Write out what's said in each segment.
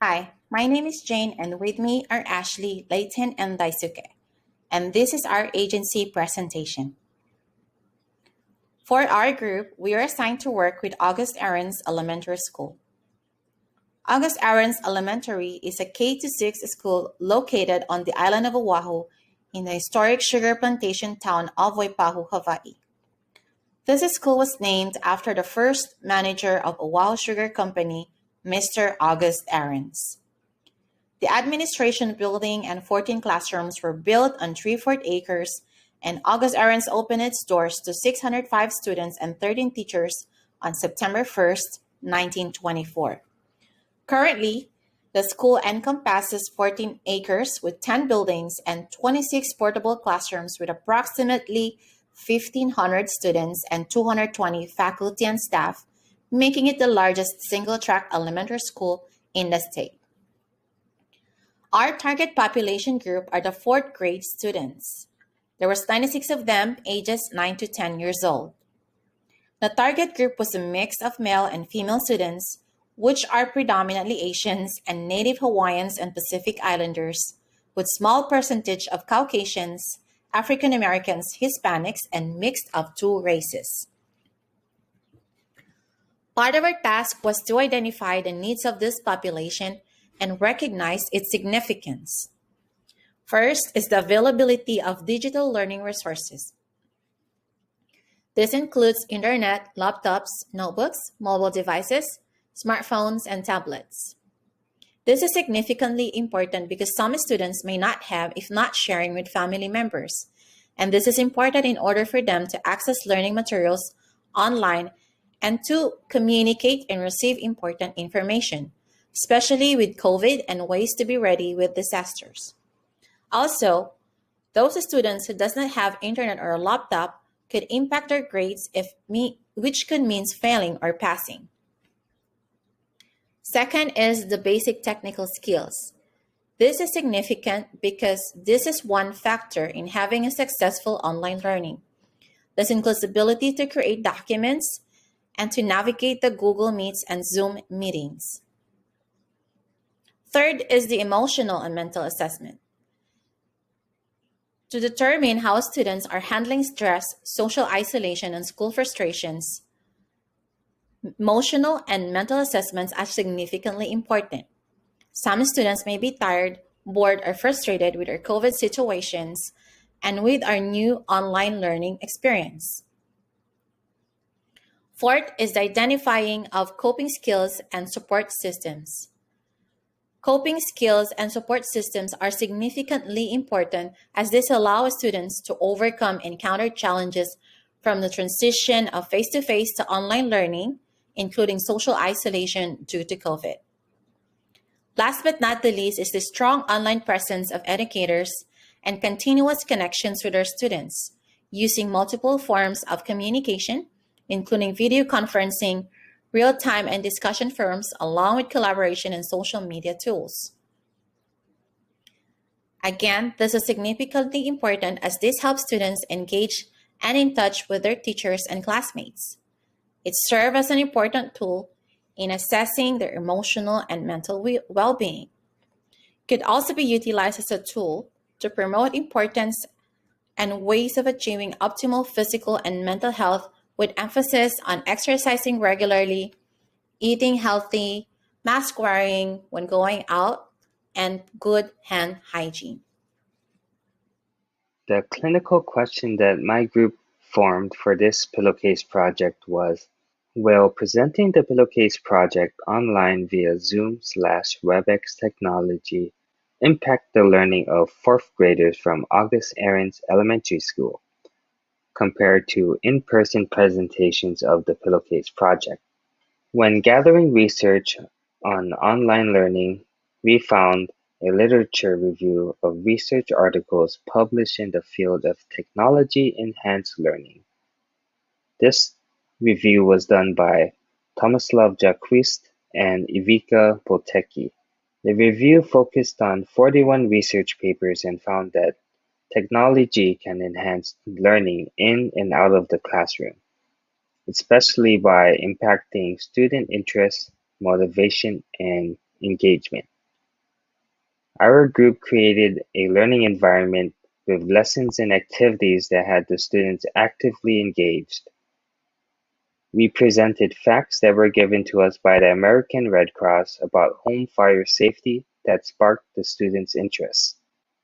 Hi, my name is Jane, and with me are Ashley, Layton, and Daisuke. And this is our agency presentation. For our group, we are assigned to work with August Aarons Elementary School. August Aarons Elementary is a K-6 school located on the island of Oahu in the historic sugar plantation town of Waipahu, Hawaii. This school was named after the first manager of Oahu Sugar Company, Mr. August Aarons. The administration building and 14 classrooms were built on 3/4 acres, and August Aarons opened its doors to 605 students and 13 teachers on September 1st, 1924. Currently, the school encompasses 14 acres with 10 buildings and 26 portable classrooms with approximately 1,500 students and 220 faculty and staff, making it the largest single-track elementary school in the state. Our target population group are the 4th grade students. There was 96 of them, ages 9 to 10 years old. The target group was a mix of male and female students, which are predominantly Asians and Native Hawaiians and Pacific Islanders, with small percentage of Caucasians, African Americans, Hispanics, and mixed of 2 races. Part of our task was to identify the needs of this population and recognize its significance. First is the availability of digital learning resources. This includes internet, laptops, notebooks, mobile devices, smartphones, and tablets. This is significantly important because some students may not have if not sharing with family members, and this is important in order for them to access learning materials online and to communicate and receive important information, especially with COVID and ways to be ready with disasters. Also, those students who does not have internet or a laptop could impact their grades which could mean failing or passing. Second is the basic technical skills. This is significant because this is one factor in having a successful online learning. This includes the ability to create documents and to navigate the Google Meets and Zoom meetings. Third is the emotional and mental assessment. To determine how students are handling stress, social isolation, and school frustrations, emotional and mental assessments are significantly important. Some students may be tired, bored, or frustrated with our COVID situations and with our new online learning experience. Fourth is the identifying of coping skills and support systems. Coping skills and support systems are significantly important as this allows students to overcome encountered challenges from the transition of face-to-face to online learning, including social isolation due to COVID. Last but not the least is the strong online presence of educators and continuous connections with their students, using multiple forms of communication, including video conferencing, real-time and discussion forums, along with collaboration and social media tools. Again, this is significantly important as this helps students engage and in touch with their teachers and classmates. It serves as an important tool in assessing their emotional and mental well-being. It could also be utilized as a tool to promote importance and ways of achieving optimal physical and mental health with emphasis on exercising regularly, eating healthy, mask wearing when going out, and good hand hygiene. The clinical question that my group formed for this pillowcase project was, will presenting the pillowcase project online via Zoom/WebEx technology impact the learning of 4th graders from August Aarons Elementary School compared to in-person presentations of the pillowcase project? When gathering research on online learning, we found a literature review of research articles published in the field of technology-enhanced learning. This review was done by Tomislav Jacquist and Ivica Potecki. The review focused on 41 research papers and found that technology can enhance learning in and out of the classroom, especially by impacting student interest, motivation, and engagement. Our group created a learning environment with lessons and activities that had the students actively engaged. We presented facts that were given to us by the American Red Cross about home fire safety that sparked the students' interest.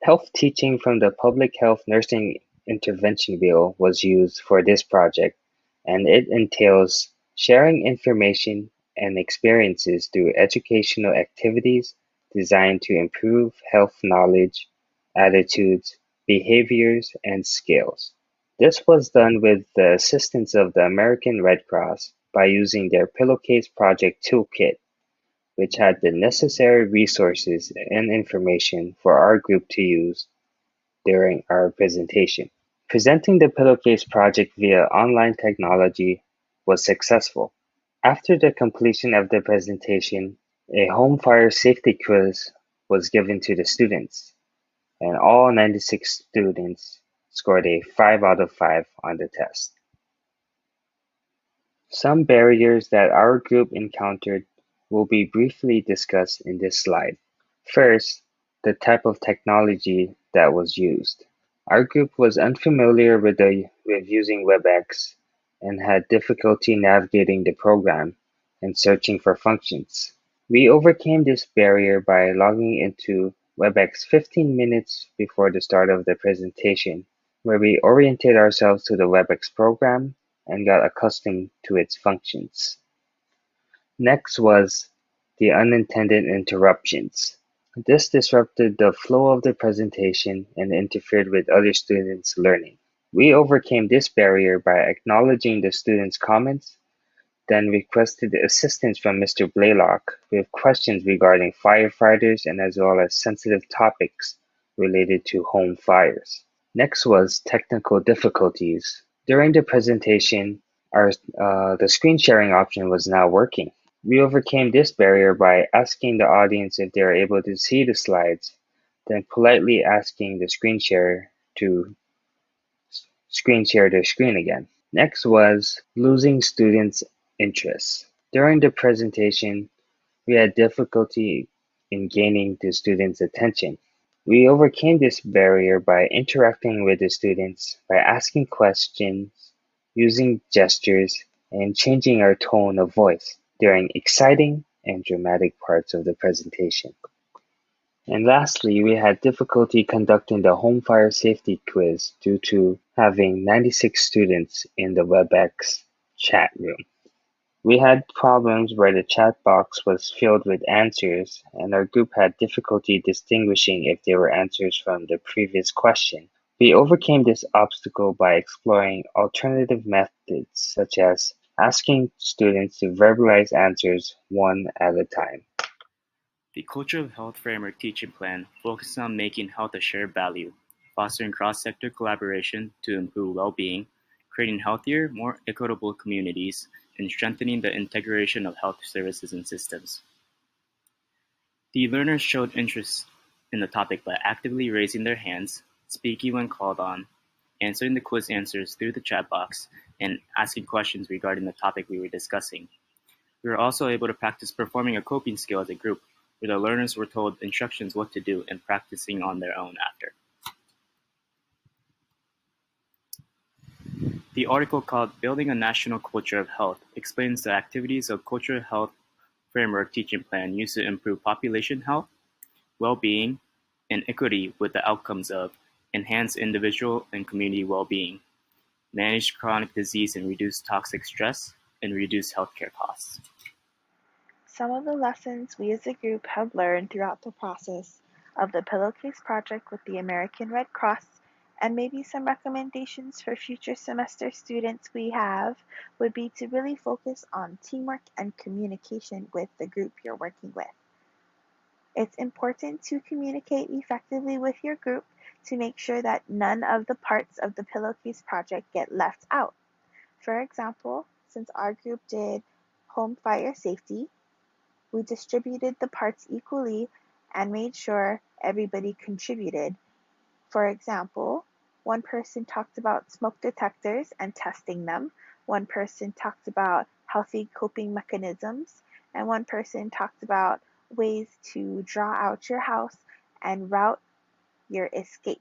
Health teaching from the Public Health Nursing Intervention Bill was used for this project, and it entails sharing information and experiences through educational activities designed to improve health knowledge, attitudes, behaviors, and skills. This was done with the assistance of the American Red Cross by using their Pillowcase Project Toolkit, which had the necessary resources and information for our group to use during our presentation. Presenting the Pillowcase project via online technology was successful. After the completion of the presentation, a home fire safety quiz was given to the students, and all 96 students scored a 5 out of 5 on the test. Some barriers that our group encountered will be briefly discussed in this slide. First, the type of technology that was used. Our group was unfamiliar with using WebEx and had difficulty navigating the program and searching for functions. We overcame this barrier by logging into WebEx 15 minutes before the start of the presentation, where we oriented ourselves to the WebEx program and got accustomed to its functions. Next was the unintended interruptions. This disrupted the flow of the presentation and interfered with other students' learning. We overcame this barrier by acknowledging the students' comments, then requested assistance from Mr. Blaylock with questions regarding firefighters and as well as sensitive topics related to home fires. Next was technical difficulties. During the presentation, the screen sharing option was not working. We overcame this barrier by asking the audience if they are able to see the slides, then politely asking the screen sharer to screen share their screen again. Next was losing students' interest. During the presentation, we had difficulty in gaining the students' attention. We overcame this barrier by interacting with the students, by asking questions, using gestures, and changing our tone of voice during exciting and dramatic parts of the presentation. And lastly, we had difficulty conducting the home fire safety quiz due to having 96 students in the WebEx chat room. We had problems where the chat box was filled with answers, and our group had difficulty distinguishing if they were answers from the previous question. We overcame this obstacle by exploring alternative methods, such as asking students to verbalize answers one at a time. The Culture of Health Framework teaching plan focuses on making health a shared value, fostering cross-sector collaboration to improve well-being, creating healthier, more equitable communities, and strengthening the integration of health services and systems. The learners showed interest in the topic by actively raising their hands, speaking when called on, answering the quiz answers through the chat box, and asking questions regarding the topic we were discussing. We were also able to practice performing a coping skill as a group, where the learners were told instructions what to do and practicing on their own after. The article called Building a National Culture of Health explains the activities of Culture of Health Framework teaching plan used to improve population health, well-being, and equity with the outcomes of enhance individual and community well-being, manage chronic disease and reduce toxic stress, and reduce healthcare costs. Some of the lessons we as a group have learned throughout the process of the Pillowcase project with the American Red Cross, and maybe some recommendations for future semester students we have, would be to really focus on teamwork and communication with the group you're working with. It's important to communicate effectively with your group to make sure that none of the parts of the Pillowcase project get left out. For example, since our group did home fire safety, we distributed the parts equally and made sure everybody contributed. For example, one person talked about smoke detectors and testing them, one person talked about healthy coping mechanisms, and one person talked about ways to draw out your house and route your escape.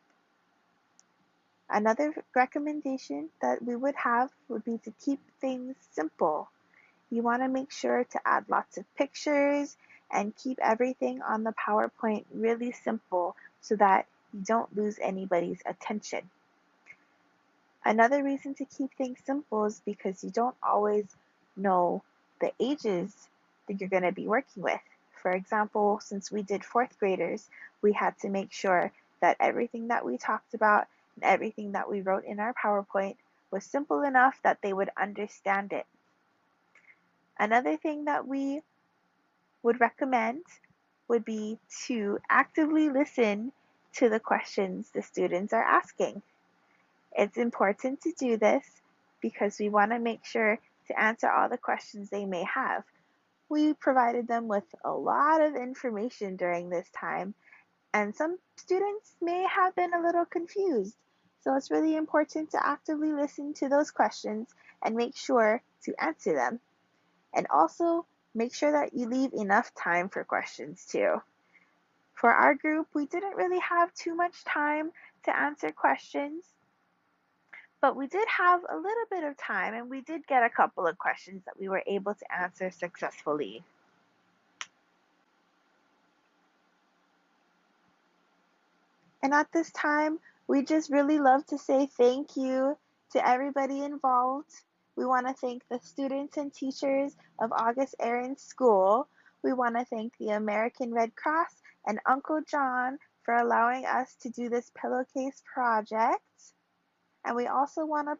Another recommendation that we would have would be to keep things simple. You want to make sure to add lots of pictures and keep everything on the PowerPoint really simple so that you don't lose anybody's attention. Another reason to keep things simple is because you don't always know the ages that you're going to be working with. For example, since we did fourth graders, we had to make sure that everything that we talked about and everything that we wrote in our PowerPoint was simple enough that they would understand it. Another thing that we would recommend would be to actively listen to the questions the students are asking. It's important to do this because we want to make sure to answer all the questions they may have. We provided them with a lot of information during this time, and some students may have been a little confused. So it's really important to actively listen to those questions and make sure to answer them. And also make sure that you leave enough time for questions too. For our group, we didn't really have too much time to answer questions, but we did have a little bit of time and we did get a couple of questions that we were able to answer successfully. And at this time, we just really love to say thank you to everybody involved. We want to thank the students and teachers of August Aaron School. We want to thank the American Red Cross and Uncle John for allowing us to do this pillowcase project. And we also want to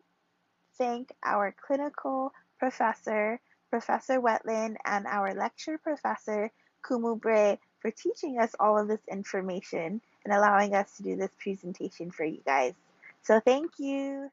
thank our clinical professor, Professor Wetland, and our lecture professor, Kumu Bre, for teaching us all of this information and allowing us to do this presentation for you guys. So thank you.